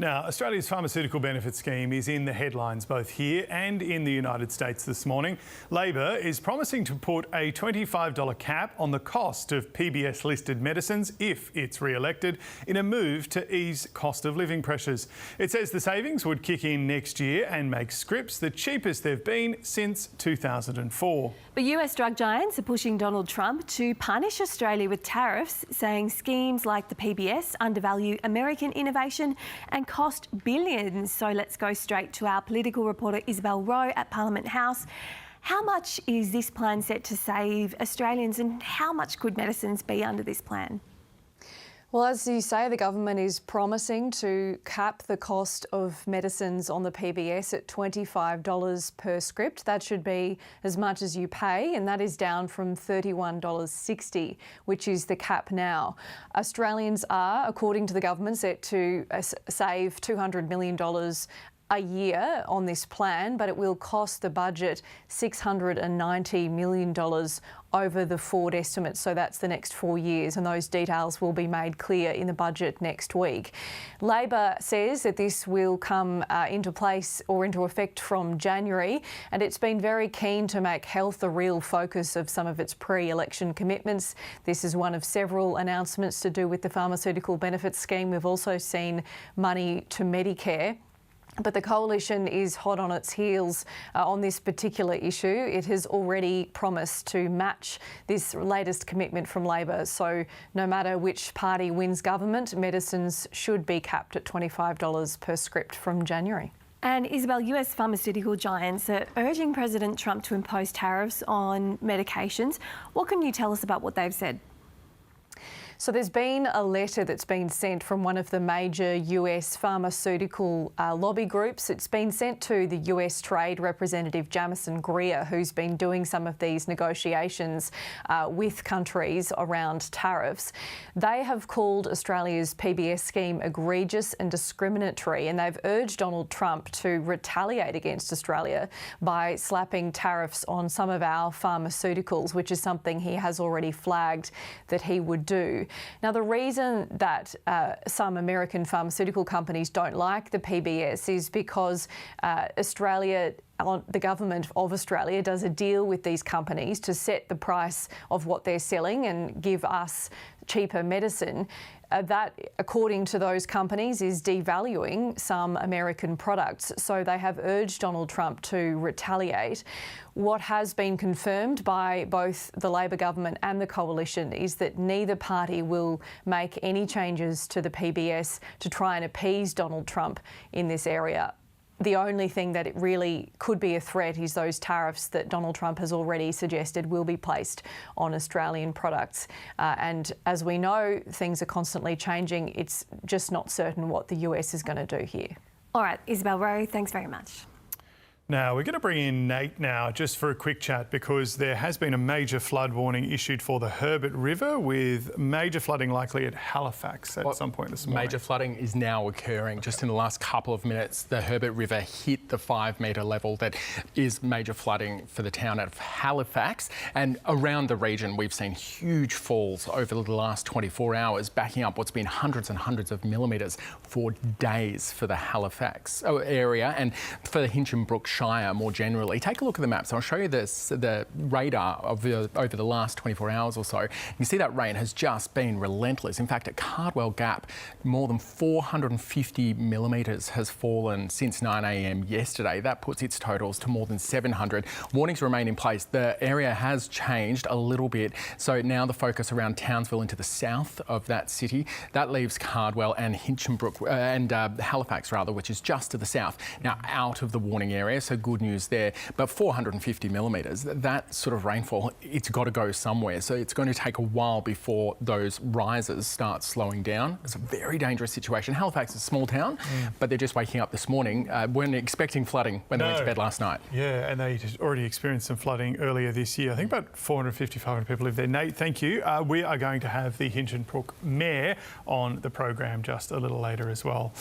Now, Australia's pharmaceutical benefit scheme is in the headlines both here and in the United States this morning. Labor is promising to put a $25 cap on the cost of PBS-listed medicines if it's re-elected in a move to ease cost of living pressures. It says the savings would kick in next year and make scripts the cheapest they've been since 2004. But US drug giants are pushing Donald Trump to punish Australia with tariffs, saying schemes like the PBS undervalue American innovation and cost billions. So let's go straight to our political reporter Isabel Rowe at Parliament House. How much is this plan set to save Australians, and how much could medicines be under this plan? Well, as you say, the government is promising to cap the cost of medicines on the PBS at $25 per script. That should be as much as you pay, and that is down from $31.60, which is the cap now. Australians are, according to the government, set to save $200 million a year on this plan, but it will cost the budget $690 million over the Ford estimate, so that's the next 4 years, and those details will be made clear in the budget next week. Labor says that this will come into place or into effect from January, and it's been very keen to make health a real focus of some of its pre-election commitments. This is one of several announcements to do with the pharmaceutical benefits scheme. We've also seen money to Medicare. But the coalition is hot on its heels on this particular issue. It has already promised to match this latest commitment from Labor. So no matter which party wins government, medicines should be capped at $25 per script from January. And Isabel, US pharmaceutical giants are urging President Trump to impose tariffs on medications. What can you tell us about what they've said? So there's been a letter that's been sent from one of the major US pharmaceutical lobby groups. It's been sent to the US Trade Representative Jamison Greer, who's been doing some of these negotiations with countries around tariffs. They have called Australia's PBS scheme egregious and discriminatory, and they've urged Donald Trump to retaliate against Australia by slapping tariffs on some of our pharmaceuticals, which is something he has already flagged that he would do. Now, the reason that some American pharmaceutical companies don't like the PBS is because the government of Australia does a deal with these companies to set the price of what they're selling and give us cheaper medicine. That, according to those companies, is devaluing some American products. So they have urged Donald Trump to retaliate. What has been confirmed by both the Labor government and the coalition is that neither party will make any changes to the PBS to try and appease Donald Trump in this area. The only thing that it really could be a threat is those tariffs that Donald Trump has already suggested will be placed on Australian products. And as we know, things are constantly changing. It's just not certain what the US is going to do here. All right, Isabel Rowe, thanks very much. Now, we're going to bring in Nate now just for a quick chat, because there has been a major flood warning issued for the Herbert River, with major flooding likely at Halifax at some point this morning. Major flooding is now occurring. Just in the last couple of minutes, the Herbert River hit the 5-metre level that is major flooding for the town of Halifax. And around the region, we've seen huge falls over the last 24 hours, backing up what's been hundreds and hundreds of millimetres for days for the Halifax area and for the Hinchinbrook Shire more generally. Take a look at the maps. I'll show you the radar of over the last 24 hours or so. You can see that rain has just been relentless. In fact, at Cardwell Gap, more than 450 millimetres has fallen since 9 a.m. yesterday. That puts its totals to more than 700. Warnings remain in place. The area has changed a little bit. So now the focus around Townsville into the south of that city. That leaves Cardwell and Hinchinbrook and Halifax, rather, which is just to the south, now out of the warning area. So good news there. But 450 millimetres, that sort of rainfall, it's got to go somewhere. So it's going to take a while before those rises start slowing down. It's a very dangerous situation. Halifax is a small town, but they're just waking up this morning. Weren't expecting flooding when they went to bed last night. Yeah, and they already experienced some flooding earlier this year. I think about 450, 500 people live there. Nate, thank you. We are going to have the Hinchinbrook Mayor on the program just a little later as well.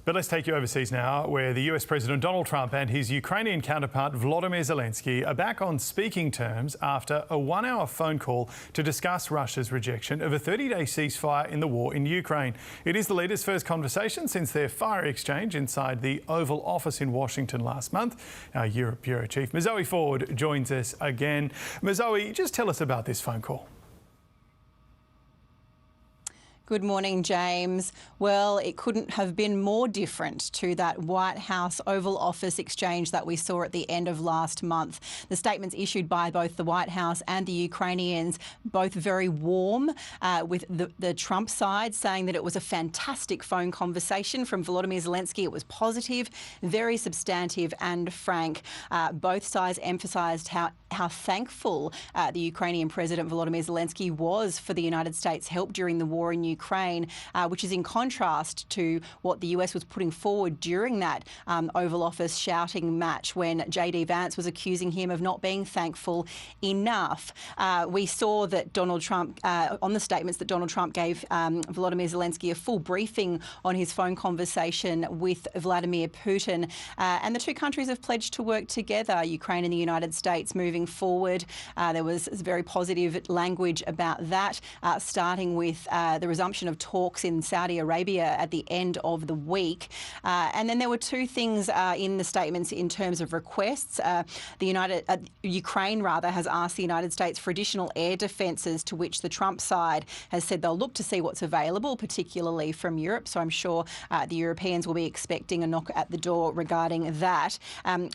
But let's take you overseas now, where the US President Donald Trump and his Ukraine Ukrainian counterpart Volodymyr Zelenskyy are back on speaking terms after a 1-hour phone call to discuss Russia's rejection of a 30-day ceasefire in the war in Ukraine. It is the leaders' first conversation since their fiery exchange inside the Oval Office in Washington last month. Our Europe Bureau Chief Mazoe Ford joins us again. Mazoe, just tell us about this phone call. Good morning, James. Well, it couldn't have been more different to that White House Oval Office exchange that we saw at the end of last month. The statements issued by both the White House and the Ukrainians, both very warm, with the Trump side saying that it was a fantastic phone conversation. From Volodymyr Zelenskyy, it was positive, very substantive and frank. Both sides emphasised how thankful the Ukrainian President Volodymyr Zelenskyy was for the United States' help during the war in Ukraine, which is in contrast to what the US was putting forward during that Oval Office shouting match when JD Vance was accusing him of not being thankful enough. We saw that Donald Trump, on the statements that Donald Trump gave Volodymyr Zelenskyy a full briefing on his phone conversation with Vladimir Putin. And the two countries have pledged to work together, Ukraine and the United States, moving forward. There was very positive language about that, starting with the resumption of talks in Saudi Arabia at the end of the week. And then there were two things in the statements in terms of requests. Ukraine has asked the United States for additional air defences, to which the Trump side has said they'll look to see what's available, particularly from Europe. So I'm sure the Europeans will be expecting a knock at the door regarding that.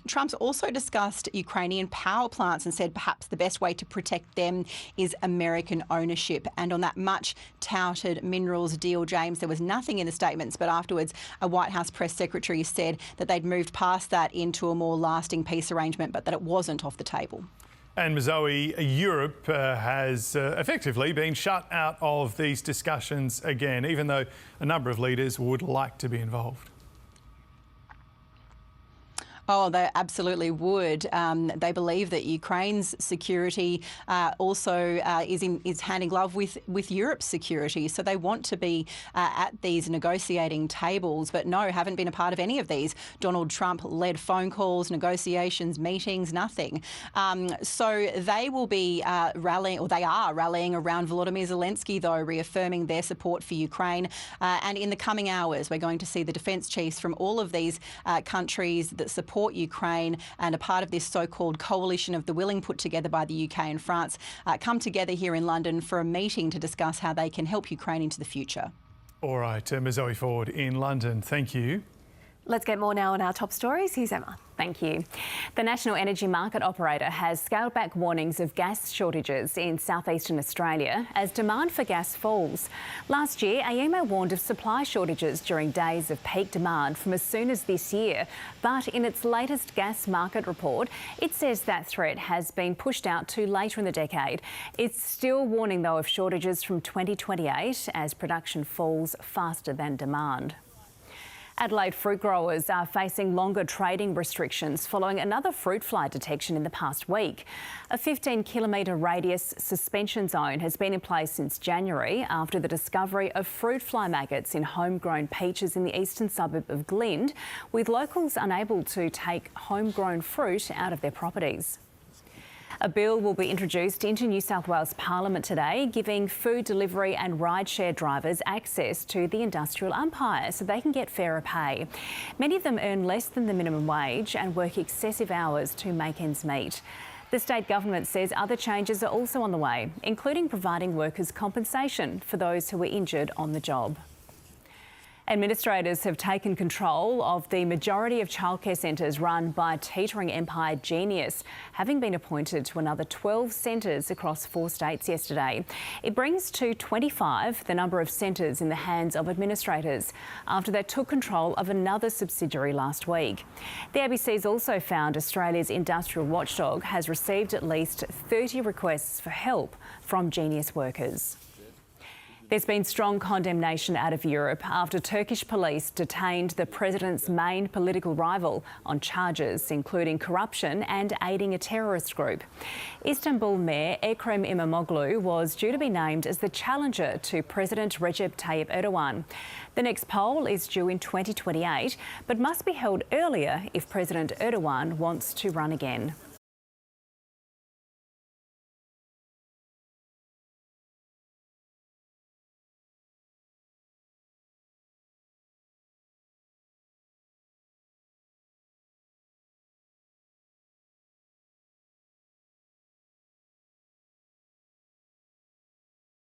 Trump's also discussed Ukrainian power plants and said perhaps the best way to protect them is American ownership. And on that much touted minerals deal, James, there was nothing in the statements, but afterwards a White House press secretary said that they'd moved past that into a more lasting peace arrangement, but that it wasn't off the table. And Mazoe, Europe has effectively been shut out of these discussions again, even though a number of leaders would like to be involved. Oh, they absolutely would. They believe that Ukraine's security also is hand in glove with Europe's security. So they want to be at these negotiating tables, but no, haven't been a part of any of these Donald Trump-led phone calls, negotiations, meetings, nothing. So they will be rallying, or they are rallying around Volodymyr Zelenskyy, though, reaffirming their support for Ukraine. And in the coming hours, we're going to see the defence chiefs from all of these countries that support Ukraine and a part of this so-called coalition of the willing put together by the UK and France come together here in London for a meeting to discuss how they can help Ukraine into the future. All right, Mazoe Ford in London, thank you. Let's get more now on our top stories. Here's Emma. Thank you. The National Energy Market Operator has scaled back warnings of gas shortages in southeastern Australia as demand for gas falls. Last year, AEMO warned of supply shortages during days of peak demand from as soon as this year. But in its latest gas market report, it says that threat has been pushed out to later in the decade. It's still warning, though, of shortages from 2028 as production falls faster than demand. Adelaide fruit growers are facing longer trading restrictions following another fruit fly detection in the past week. A 15-kilometre radius suspension zone has been in place since January after the discovery of fruit fly maggots in homegrown peaches in the eastern suburb of Glynde, with locals unable to take homegrown fruit out of their properties. A bill will be introduced into New South Wales Parliament today, giving food delivery and rideshare drivers access to the industrial umpire so they can get fairer pay. Many of them earn less than the minimum wage and work excessive hours to make ends meet. The state government says other changes are also on the way, including providing workers compensation for those who were injured on the job. Administrators have taken control of the majority of childcare centres run by teetering empire Genius, having been appointed to another 12 centres across 4 states yesterday. It brings to 25 the number of centres in the hands of administrators after they took control of another subsidiary last week. The ABC's also found Australia's industrial watchdog has received at least 30 requests for help from Genius workers. There's been strong condemnation out of Europe after Turkish police detained the president's main political rival on charges including corruption and aiding a terrorist group. Istanbul Mayor Ekrem İmamoğlu was due to be named as the challenger to President Recep Tayyip Erdogan. The next poll is due in 2028, but must be held earlier if President Erdogan wants to run again.